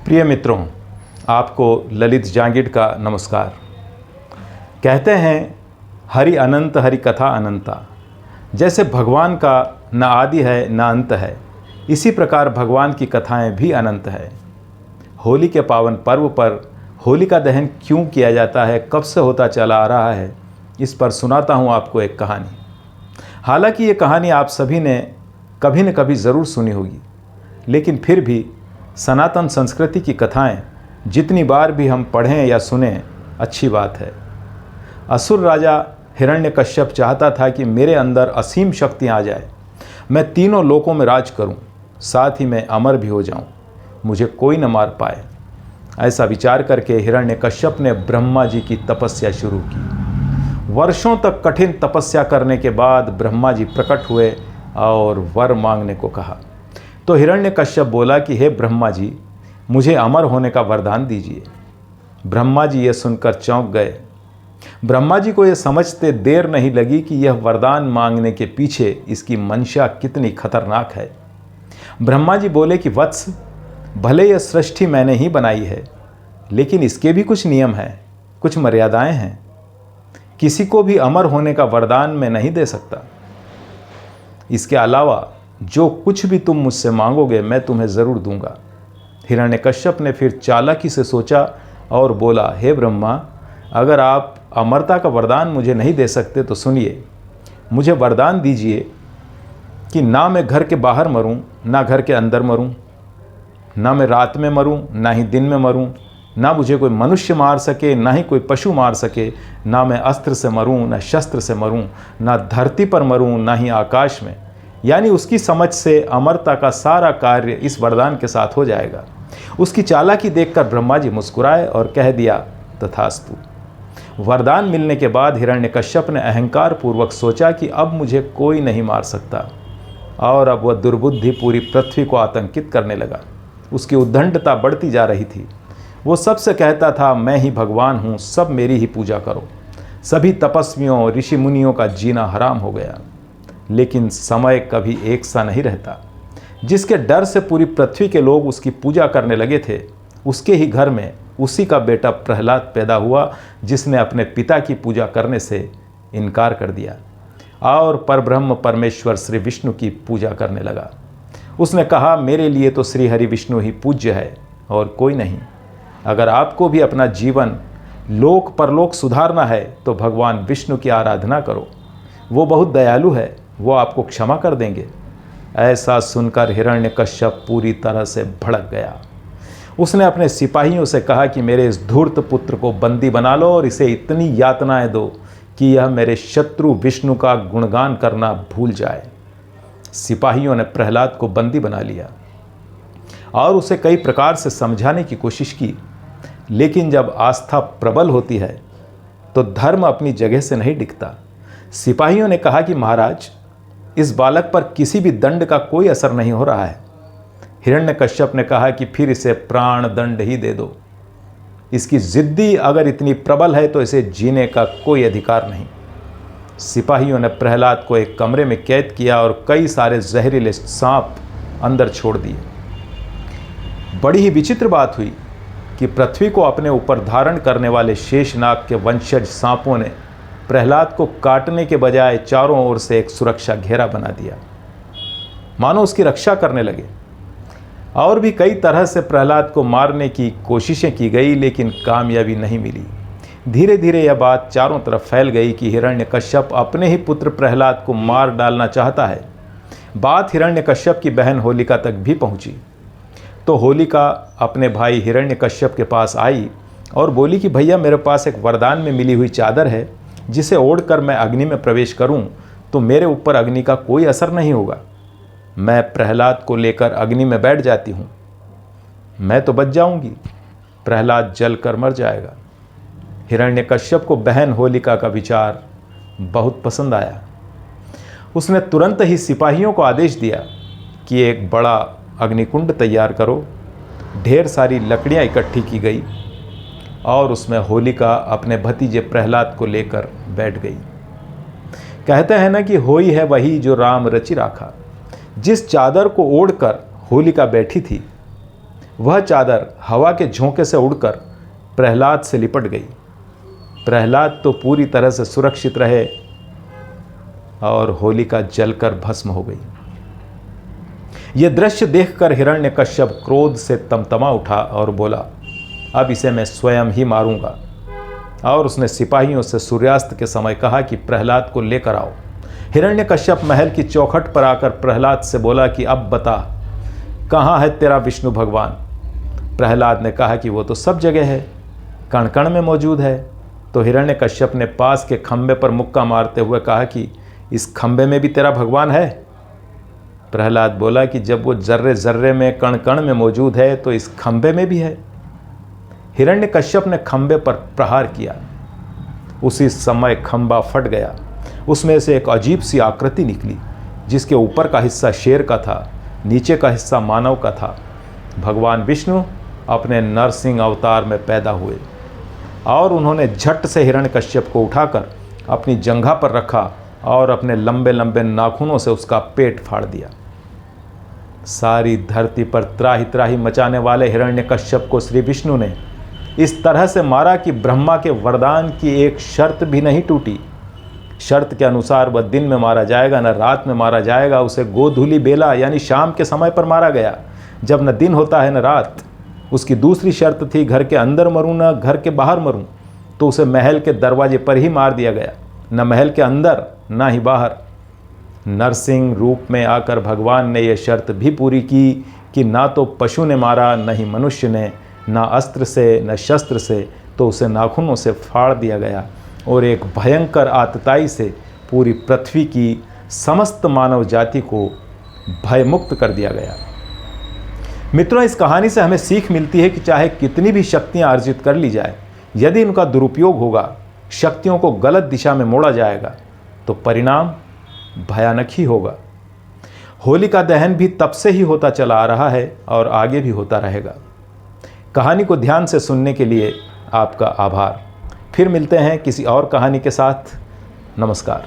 प्रिय मित्रों, आपको ललित जांगिड का नमस्कार। कहते हैं हरि अनंत हरि कथा अनंता। जैसे भगवान का न आदि है न अंत है, इसी प्रकार भगवान की कथाएं भी अनंत है। होली के पावन पर्व पर होलिका दहन क्यों किया जाता है, कब से होता चला आ रहा है, इस पर सुनाता हूँ आपको एक कहानी। हालांकि ये कहानी आप सभी ने कभी न कभी ज़रूर सुनी होगी, लेकिन फिर भी सनातन संस्कृति की कथाएं जितनी बार भी हम पढ़ें या सुने अच्छी बात है। असुर राजा हिरण्यकश्यप चाहता था कि मेरे अंदर असीम शक्ति आ जाए, मैं तीनों लोकों में राज करूं, साथ ही मैं अमर भी हो जाऊं, मुझे कोई न मार पाए। ऐसा विचार करके हिरण्यकश्यप ने ब्रह्मा जी की तपस्या शुरू की। वर्षों तक कठिन तपस्या करने के बाद ब्रह्मा जी प्रकट हुए और वर मांगने को कहा। तो हिरण्यकश्यप बोला कि हे ब्रह्मा जी, मुझे अमर होने का वरदान दीजिए। ब्रह्मा जी ये सुनकर चौंक गए। ब्रह्मा जी को यह समझते देर नहीं लगी कि यह वरदान मांगने के पीछे इसकी मंशा कितनी खतरनाक है। ब्रह्मा जी बोले कि वत्स, भले यह सृष्टि मैंने ही बनाई है, लेकिन इसके भी कुछ नियम हैं, कुछ मर्यादाएं हैं। किसी को भी अमर होने का वरदान मैं नहीं दे सकता। इसके अलावा जो कुछ भी तुम मुझसे मांगोगे मैं तुम्हें ज़रूर दूंगा। हिरण्यकश्यप ने फिर चालाकी से सोचा और बोला, हे ब्रह्मा, अगर आप अमरता का वरदान मुझे नहीं दे सकते तो सुनिए, मुझे वरदान दीजिए कि ना मैं घर के बाहर मरूं, ना घर के अंदर मरूं, ना मैं रात में मरूं, ना ही दिन में मरूं, ना मुझे कोई मनुष्य मार सके, ना ही कोई पशु मार सके, ना मैं अस्त्र से मरूं, ना शस्त्र से मरूं, ना धरती पर मरूं, ना ही आकाश में। यानी उसकी समझ से अमरता का सारा कार्य इस वरदान के साथ हो जाएगा। उसकी चालाकी देखकर ब्रह्मा जी मुस्कुराए और कह दिया, तथास्तु। वरदान मिलने के बाद हिरण्यकश्यप ने अहंकार पूर्वक सोचा कि अब मुझे कोई नहीं मार सकता, और अब वह दुर्बुद्धि पूरी पृथ्वी को आतंकित करने लगा। उसकी उद्दंडता बढ़ती जा रही थी। वो सबसे कहता था, मैं ही भगवान हूँ, सब मेरी ही पूजा करो। सभी तपस्वियों ऋषि मुनियों का जीना हराम हो गया। लेकिन समय कभी एक सा नहीं रहता। जिसके डर से पूरी पृथ्वी के लोग उसकी पूजा करने लगे थे, उसके ही घर में उसी का बेटा प्रहलाद पैदा हुआ, जिसने अपने पिता की पूजा करने से इनकार कर दिया और परब्रह्म परमेश्वर श्री विष्णु की पूजा करने लगा। उसने कहा, मेरे लिए तो श्री हरि विष्णु ही पूज्य है और कोई नहीं। अगर आपको भी अपना जीवन लोक परलोक सुधारना है तो भगवान विष्णु की आराधना करो, वो बहुत दयालु है, वो आपको क्षमा कर देंगे। ऐसा सुनकर हिरण्यकश्यप पूरी तरह से भड़क गया। उसने अपने सिपाहियों से कहा कि मेरे इस धूर्त पुत्र को बंदी बना लो और इसे इतनी यातनाएं दो कि यह मेरे शत्रु विष्णु का गुणगान करना भूल जाए। सिपाहियों ने प्रहलाद को बंदी बना लिया और उसे कई प्रकार से समझाने की कोशिश की, लेकिन जब आस्था प्रबल होती है तो धर्म अपनी जगह से नहीं डिगता। सिपाहियों ने कहा कि महाराज, इस बालक पर किसी भी दंड का कोई असर नहीं हो रहा है। हिरण्यकश्यप ने कहा कि फिर इसे प्राण दंड ही दे दो। इसकी जिद्दी अगर इतनी प्रबल है तो इसे जीने का कोई अधिकार नहीं। सिपाहियों ने प्रहलाद को एक कमरे में कैद किया और कई सारे जहरीले सांप अंदर छोड़ दिए। बड़ी ही विचित्र बात हुई कि पृथ्वी को अपने ऊपर धारण करने वाले शेषनाग के वंशज सांपों ने प्रहलाद को काटने के बजाय चारों ओर से एक सुरक्षा घेरा बना दिया, मानो उसकी रक्षा करने लगे। और भी कई तरह से प्रहलाद को मारने की कोशिशें की गई, लेकिन कामयाबी नहीं मिली। धीरे धीरे यह बात चारों तरफ फैल गई कि हिरण्यकश्यप अपने ही पुत्र प्रहलाद को मार डालना चाहता है। बात हिरण्यकश्यप की बहन होलिका तक भी पहुंची। तो होलिका अपने भाई हिरण्यकश्यप के पास आई और बोली कि भैया, मेरे पास एक वरदान में मिली हुई चादर है, जिसे ओढ़कर मैं अग्नि में प्रवेश करूं तो मेरे ऊपर अग्नि का कोई असर नहीं होगा। मैं प्रहलाद को लेकर अग्नि में बैठ जाती हूं, मैं तो बच जाऊंगी, प्रहलाद जलकर मर जाएगा। हिरण्यकश्यप को बहन होलिका का विचार बहुत पसंद आया। उसने तुरंत ही सिपाहियों को आदेश दिया कि एक बड़ा अग्निकुंड तैयार करो। ढेर सारी लकड़ियां इकट्ठी की गई और उसमें होलिका अपने भतीजे प्रहलाद को लेकर बैठ गई। कहते हैं ना कि होई है वही जो राम रचि राखा। जिस चादर को ओढ़कर होलिका बैठी थी, वह चादर हवा के झोंके से उड़कर प्रहलाद से लिपट गई। प्रहलाद तो पूरी तरह से सुरक्षित रहे और होलिका जलकर भस्म हो गई। यह दृश्य देखकर हिरण्यकश्यप क्रोध से तमतमा उठा और बोला, अब इसे मैं स्वयं ही मारूंगा। और उसने सिपाहियों से सूर्यास्त के समय कहा कि प्रहलाद को लेकर आओ। हिरण्यकश्यप महल की चौखट पर आकर प्रहलाद से बोला कि अब बता, कहाँ है तेरा विष्णु भगवान? प्रहलाद ने कहा कि वो तो सब जगह है, कण कण में मौजूद है। तो हिरण्यकश्यप ने पास के खंबे पर मुक्का मारते हुए कहा कि इस खंबे में भी तेरा भगवान है? प्रहलाद बोला कि जब वो जर्रे जर्रे में कण कण में मौजूद है तो इस खंबे में भी है। हिरण्यकश्यप ने खंबे पर प्रहार किया। उसी समय खंबा फट गया। उसमें से एक अजीब सी आकृति निकली, जिसके ऊपर का हिस्सा शेर का था, नीचे का हिस्सा मानव का था। भगवान विष्णु अपने नरसिंह अवतार में पैदा हुए और उन्होंने झट से हिरण्यकश्यप को उठाकर अपनी जंघा पर रखा और अपने लंबे लंबे नाखूनों से उसका पेट फाड़ दिया। सारी धरती पर त्राही त्राही मचाने वाले हिरण्यकश्यप को श्री विष्णु ने इस तरह से मारा कि ब्रह्मा के वरदान की एक शर्त भी नहीं टूटी। शर्त के अनुसार वह दिन में मारा जाएगा, न रात में मारा जाएगा। उसे गोधूली बेला यानी शाम के समय पर मारा गया, जब न दिन होता है न रात। उसकी दूसरी शर्त थी, घर के अंदर मरूं न घर के बाहर मरूं। तो उसे महल के दरवाजे पर ही मार दिया गया, न महल के अंदर न ही बाहर। नरसिंह रूप में आकर भगवान ने यह शर्त भी पूरी की कि ना तो पशु ने मारा, न ही मनुष्य ने, ना अस्त्र से न शस्त्र से, तो उसे नाखूनों से फाड़ दिया गया और एक भयंकर आतताई से पूरी पृथ्वी की समस्त मानव जाति को भयमुक्त कर दिया गया। मित्रों, इस कहानी से हमें सीख मिलती है कि चाहे कितनी भी शक्तियां अर्जित कर ली जाए, यदि इनका दुरुपयोग होगा, शक्तियों को गलत दिशा में मोड़ा जाएगा, तो परिणाम भयानक ही होगा। होलिका दहन भी तब से ही होता चला आ रहा है और आगे भी होता रहेगा। कहानी को ध्यान से सुनने के लिए आपका आभार। फिर मिलते हैं किसी और कहानी के साथ। नमस्कार।